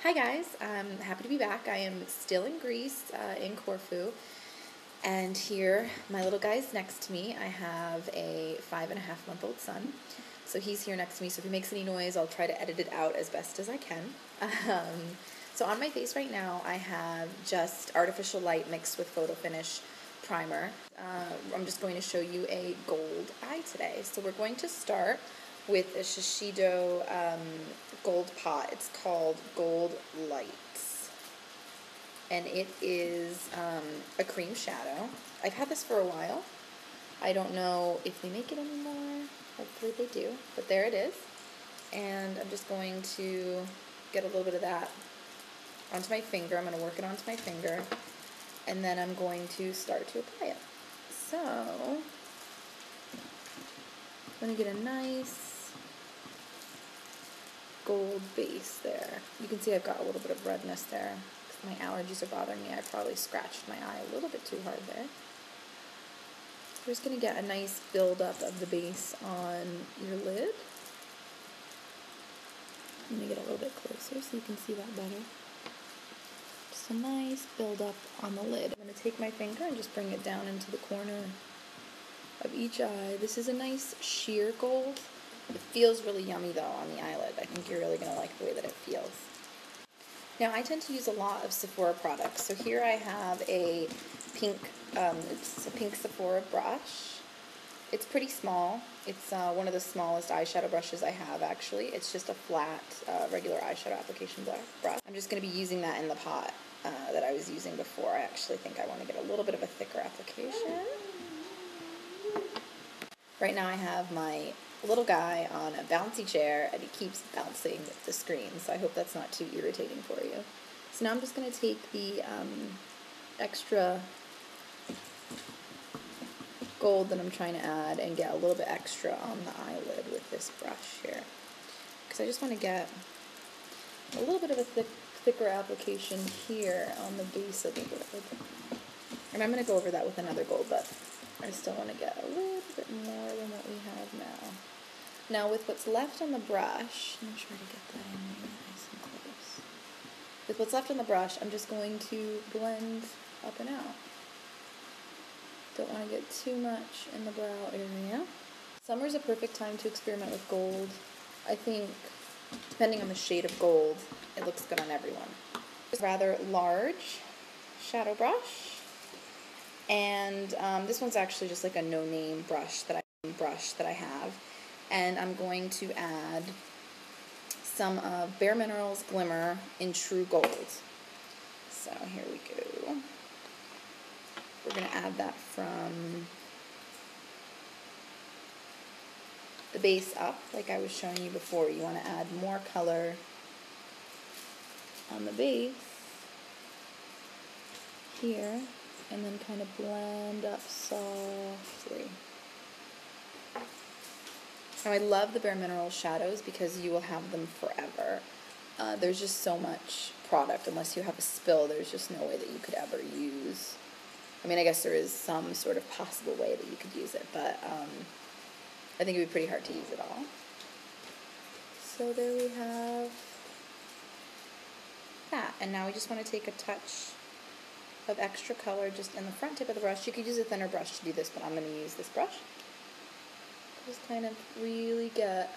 Hi guys, I'm happy to be back. I am still in Greece, in Corfu, and here my little guy's next to me. I have a 5.5-month-old son, so he's here next to me, so if he makes any noise I'll try to edit it out as best as I can. So on my face right now I have just artificial light mixed with photo finish primer. I'm just going to show you a gold eye today. So we're going to start with a Shiseido gold pot. It's called Gold Lights, and it is a cream shadow. I've had this for a while. I don't know if they make it anymore. Hopefully they do, but there it is. And I'm just going to get a little bit of that onto my finger. I'm going to work it onto my finger, and then I'm going to start to apply it. So I'm going to get a nice gold base there. You can see I've got a little bit of redness there because my allergies are bothering me. I probably scratched my eye a little bit too hard there. We're just going to get a nice build-up of the base on your lid. Let me get a little bit closer so you can see that better. Just a nice build-up on the lid. I'm going to take my finger and just bring it down into the corner of each eye. This is a nice sheer gold. It feels really yummy though on the eyelid. I think you're really going to like the way that it feels. Now I tend to use a lot of Sephora products. So here I have a pink, it's a pink Sephora brush. It's pretty small. It's one of the smallest eyeshadow brushes I have actually. It's just a flat, regular eyeshadow application brush. I'm just going to be using that in the pot that I was using before. I actually think I want to get a little bit of a thicker application. Right now I have my little guy on a bouncy chair and he keeps bouncing the screen, so I hope that's not too irritating for you. So now I'm just going to take the extra gold that I'm trying to add and get a little bit extra on the eyelid with this brush here, because I just want to get a little bit of a thicker application here on the base of the lid. And I'm going to go over that with another gold, but I still want to get a little bit more than what we have now. Now with what's left on the brush, I'm going to try to get that in there nice and close. With what's left on the brush, I'm just going to blend up and out. Don't want to get too much in the brow area. Summer's a perfect time to experiment with gold. I think, depending on the shade of gold, it looks good on everyone. It's a rather large shadow brush. And this one's actually just like a no-name brush that I have. And I'm going to add some of Bare Minerals Glimmer in True Gold. So here we go. We're going to add that from the base up, like I was showing you before. You want to add more color on the base here, and then kind of blend up softly. Now I love the Bare Minerals shadows because you will have them forever. There's just so much product. Unless you have a spill, there's just no way that you could ever use. I mean, I guess there is some sort of possible way that you could use it, but I think it would be pretty hard to use it all. So there we have that. And now we just want to take a touch of extra color just in the front tip of the brush. You could use a thinner brush to do this, but I'm going to use this brush. Just kind of really get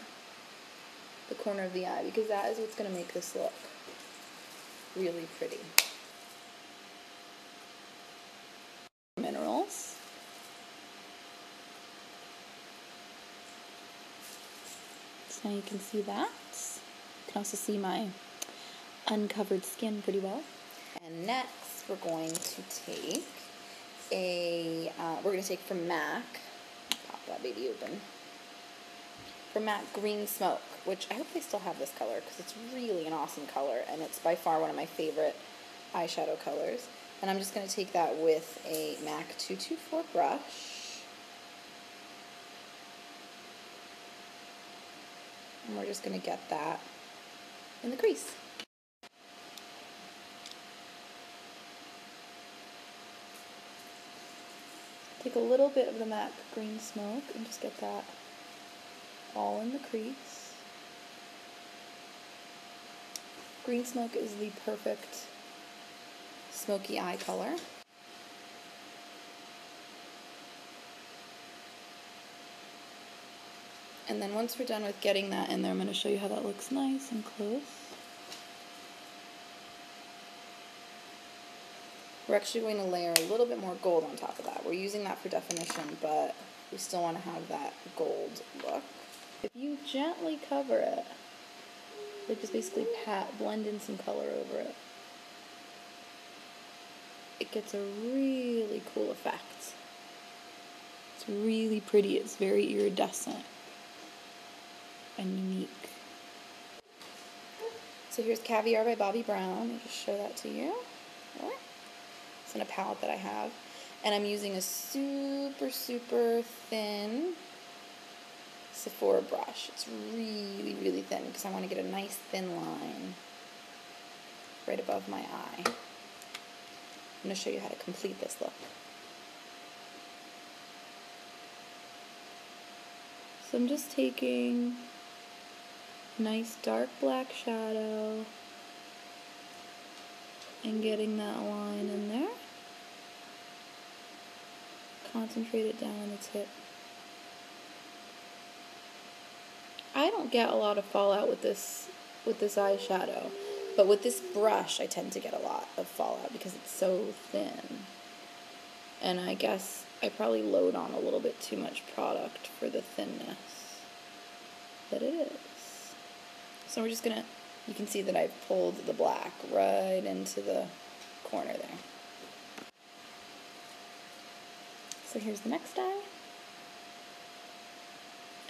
the corner of the eye, because that is what's going to make this look really pretty. Minerals. So now you can see that. You can also see my uncovered skin pretty well. And next we're going to take from MAC, pop that baby open, from MAC Green Smoke, which I hope they still have this color because it's really an awesome color and it's by far one of my favorite eyeshadow colors. And I'm just going to take that with a MAC 224 brush. And we're just going to get that in the crease. Take a little bit of the MAC Green Smoke and just get that all in the crease. Green smoke is the perfect smoky eye color. And then once we're done with getting that in there, I'm going to show you how that looks nice and close. We're actually going to layer a little bit more gold on top of that. We're using that for definition, but we still want to have that gold look. If you gently cover it, like just basically blend in some color over it, it gets a really cool effect. It's really pretty. It's very iridescent and unique. So here's Caviar by Bobbi Brown. Let me just show that to you. It's in a palette that I have. And I'm using a super, super thin Sephora brush. It's really, really thin because I want to get a nice thin line right above my eye. I'm going to show you how to complete this look. So I'm just taking a nice dark black shadow and getting that line in there. Concentrate it down on the tip. I don't get a lot of fallout with this eyeshadow, but with this brush I tend to get a lot of fallout because it's so thin. And I guess I probably load on a little bit too much product for the thinness that it is. So we're just gonna, you can see that I've pulled the black right into the corner there. So here's the next eye.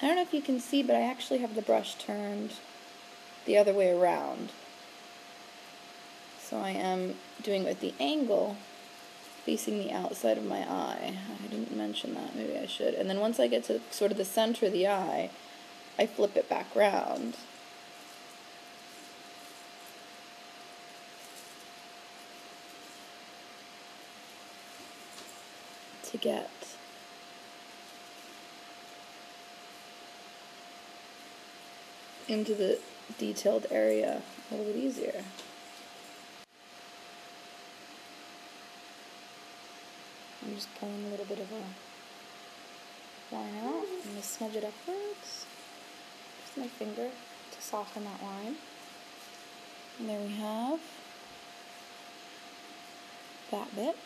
I don't know if you can see, but I actually have the brush turned the other way around. So I am doing it with the angle facing the outside of my eye. I didn't mention that, maybe I should. And then once I get to sort of the center of the eye, I flip it back round. To get into the detailed area a little bit easier. I'm just pulling a little bit of a line out. I'm going to smudge it upwards. Just my finger to soften that line. And there we have that bit.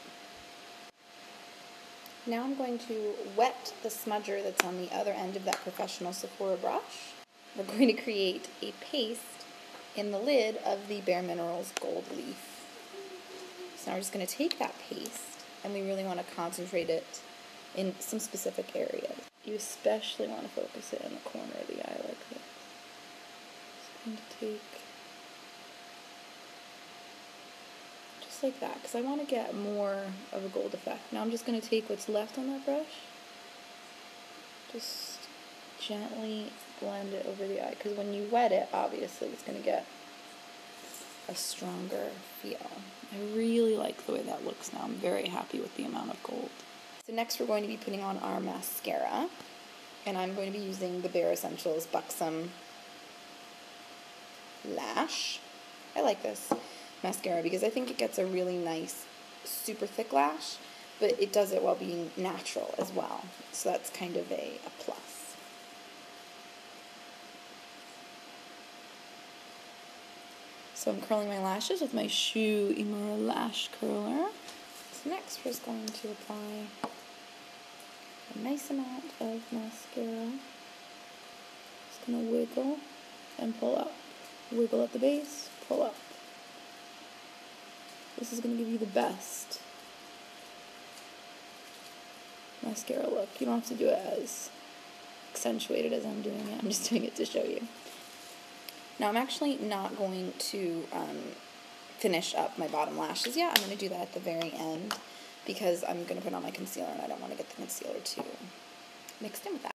Now I'm going to wet the smudger that's on the other end of that professional Sephora brush. We're going to create a paste in the lid of the Bare Minerals Gold Leaf. So now we're just going to take that paste, and we really want to concentrate it in some specific areas. You especially want to focus it in the corner of the eye like this. Just going to take just like that, because I want to get more of a gold effect. Now I'm just going to take what's left on that brush, just gently blend it over the eye, because when you wet it, obviously it's going to get a stronger feel. I really like the way that looks now. I'm very happy with the amount of gold. So next we're going to be putting on our mascara, and I'm going to be using the Bare Essentials Buxom Lash. I like this mascara because I think it gets a really nice, super thick lash, but it does it while being natural as well. So that's kind of a plus. So I'm curling my lashes with my Shu Imura Lash Curler. So next we're just going to apply a nice amount of mascara. Just going to wiggle and pull up. Wiggle at the base, pull up. This is going to give you the best mascara look. You don't have to do it as accentuated as I'm doing it. I'm just doing it to show you. Now I'm actually not going to finish up my bottom lashes yet. I'm going to do that at the very end because I'm going to put on my concealer and I don't want to get the concealer too mixed in with that.